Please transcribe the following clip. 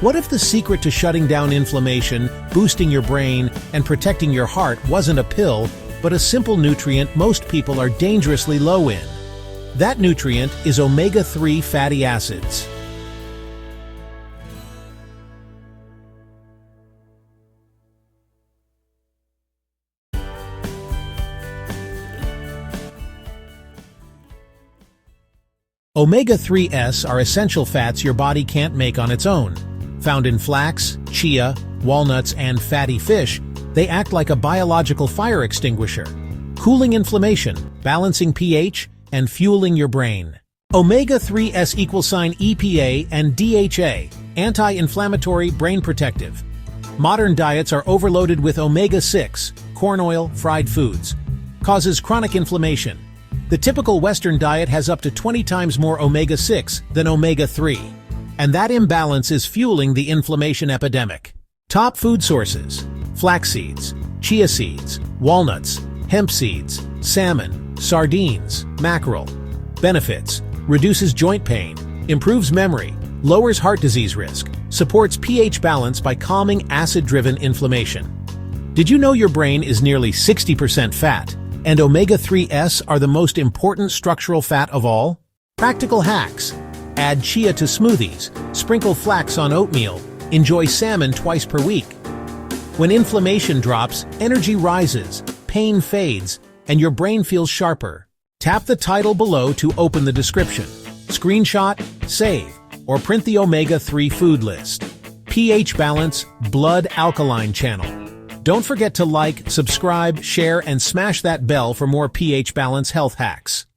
What if the secret to shutting down inflammation, boosting your brain, and protecting your heart wasn't a pill, but a simple nutrient most people are dangerously low in? That nutrient is omega-3 fatty acids. Omega-3s are essential fats your body can't make on its own. Found in flax, chia, walnuts, and fatty fish, they act like a biological fire extinguisher, cooling inflammation, balancing pH, and fueling your brain. Omega-3s equal sign EPA and DHA, anti-inflammatory, brain protective. Modern diets are overloaded with omega-6, corn oil, fried foods. Causes chronic inflammation. The typical Western diet has up to 20 times more omega-6 than omega-3. And that imbalance is fueling the inflammation epidemic. Top food sources: flax seeds, chia seeds, walnuts, hemp seeds, salmon, sardines, mackerel. Benefits: reduces joint pain, improves memory, lowers heart disease risk, supports pH balance by calming acid-driven inflammation. Did you know your brain is nearly 60% fat, and omega-3s are the most important structural fat of all? Practical hacks: add chia to smoothies, sprinkle flax on oatmeal, enjoy salmon twice per week. When inflammation drops, energy rises, pain fades, and your brain feels sharper. Tap the title below to open the description. Screenshot, save, or print the omega-3 food list. pH Balance Blood Alkaline channel. Don't forget to like, subscribe, share, and smash that bell for more pH Balance health hacks.